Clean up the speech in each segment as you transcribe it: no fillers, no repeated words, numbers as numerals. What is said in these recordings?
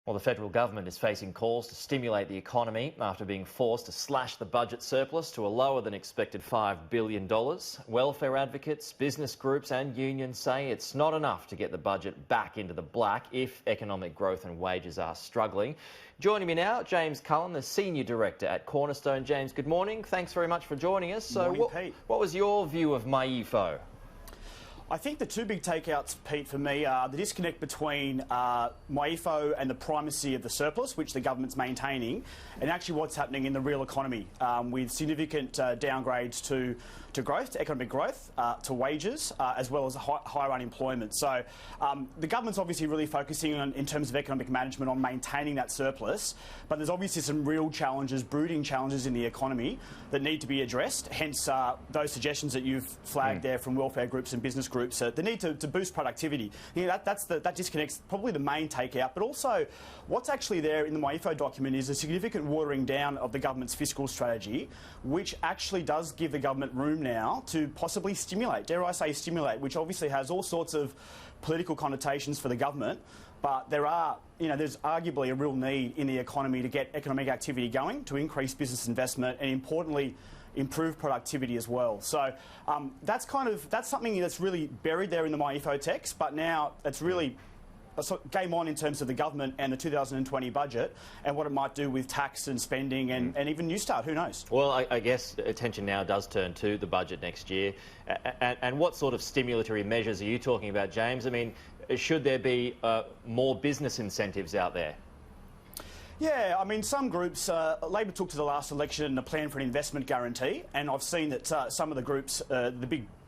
Well, the federal government is facing calls to stimulate the economy after being forced to slash the budget surplus to a lower than expected $5 billion. Welfare advocates, business groups and unions say it's not enough to get the budget back into the black if economic growth and wages are struggling. Joining me now, James Cullen, the Senior Director at Cornerstone. James, good morning. Thanks very much for joining us. So what was your view of MYEFO? I think the two big takeouts, Pete, for me are the disconnect between MYEFO and the primacy of the surplus, which the government's maintaining, and actually what's happening in the real economy, with significant downgrades to growth, to economic growth, to wages, as well as higher unemployment. So the government's obviously really focusing on, in terms of economic management, on maintaining that surplus, but there's obviously some real challenges, brooding challenges in the economy that need to be addressed, hence those suggestions that you've flagged there from welfare groups and business groups, the need to boost productivity. You know, that disconnect's probably the main takeout, but also what's actually there in the MYEFO document is a significant watering down of the government's fiscal strategy, which actually does give the government room now to possibly stimulate, dare I say stimulate, which obviously has all sorts of political connotations for the government, but there's arguably a real need in the economy to get economic activity going, to increase business investment and, importantly, improve productivity as well. So that's something that's really buried there in the MYEFO text, but now it's really game on in terms of the government and the 2020 budget and what it might do with tax and spending and even Newstart, who knows? Well, I guess attention now does turn to the budget next year. And what sort of stimulatory measures are you talking about, James? I mean, should there be more business incentives out there? Yeah, I mean, some groups, Labor took to the last election a plan for an investment guarantee, and I've seen that some of the groups, the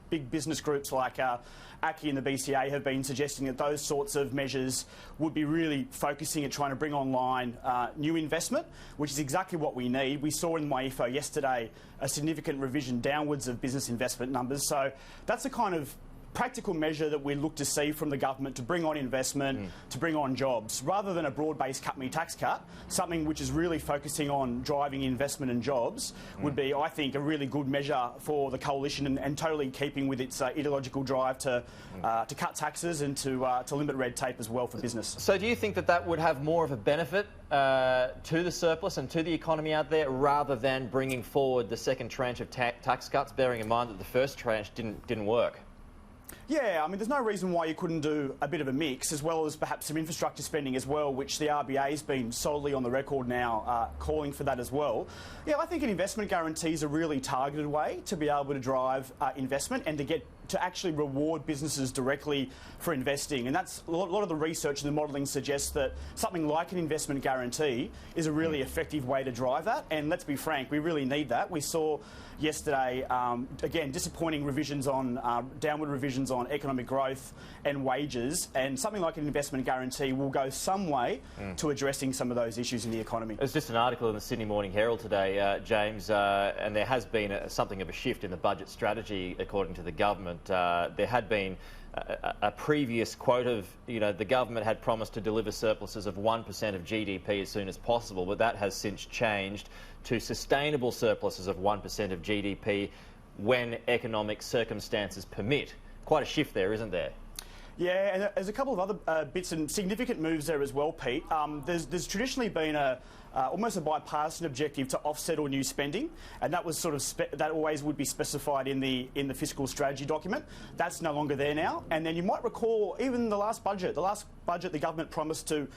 big business groups like ACCI and the BCA have been suggesting that those sorts of measures would be really focusing at trying to bring online new investment, which is exactly what we need. We saw in MYEFO yesterday a significant revision downwards of business investment numbers, so that's the kind of practical measure that we look to see from the government to bring on investment, to bring on jobs, rather than a broad-based cut-me-tax cut. Something which is really focusing on driving investment and jobs would be, I think, a really good measure for the coalition and totally keeping with its ideological drive to cut taxes and to limit red tape as well for business. So do you think that that would have more of a benefit to the surplus and to the economy out there, rather than bringing forward the second tranche of tax cuts, bearing in mind that the first tranche didn't work? Yeah, I mean, there's no reason why you couldn't do a bit of a mix, as well as perhaps some infrastructure spending as well, which the RBA's been solidly on the record now calling for that as well. Yeah, I think an investment guarantee is a really targeted way to be able to drive investment and to actually reward businesses directly for investing. And that's a lot of the research and the modelling suggests that something like an investment guarantee is a really effective way to drive that. And let's be frank, we really need that. We saw yesterday, again, disappointing revisions on, downward revisions on economic growth and wages, and something like an investment guarantee will go some way to addressing some of those issues in the economy. There's just an article in the Sydney Morning Herald today, James, and there has been something of a shift in the budget strategy, according to the government. There had been a previous quote of, the government had promised to deliver surpluses of 1% of GDP as soon as possible, but that has since changed to sustainable surpluses of 1% of GDP when economic circumstances permit. Quite a shift there, isn't there? Yeah, and there's a couple of other bits and significant moves there as well, Pete. There's traditionally been almost a bipartisan objective to offset all new spending, and that was sort of that always would be specified in the fiscal strategy document. That's no longer there now. And then you might recall even the last budget the government promised to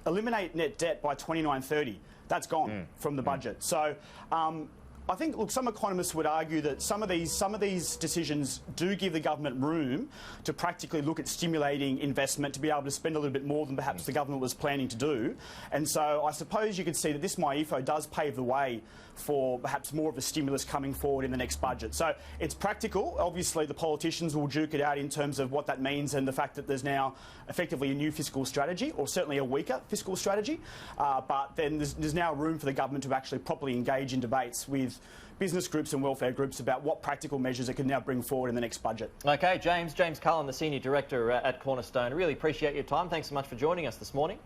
eliminate net debt by 29-30. That's gone from the budget. So I think, look, some economists would argue that some of these decisions do give the government room to practically look at stimulating investment, to be able to spend a little bit more than perhaps the government was planning to do. And so I suppose you could see that this MYEFO does pave the way for perhaps more of a stimulus coming forward in the next budget. So it's practical. Obviously, the politicians will duke it out in terms of what that means and the fact that there's now effectively a new fiscal strategy, or certainly a weaker fiscal strategy. But then there's now room for the government to actually properly engage in debates with business groups and welfare groups about what practical measures it can now bring forward in the next budget. OK, James Cullen, the Senior Director at Cornerstone. I really appreciate your time. Thanks so much for joining us this morning.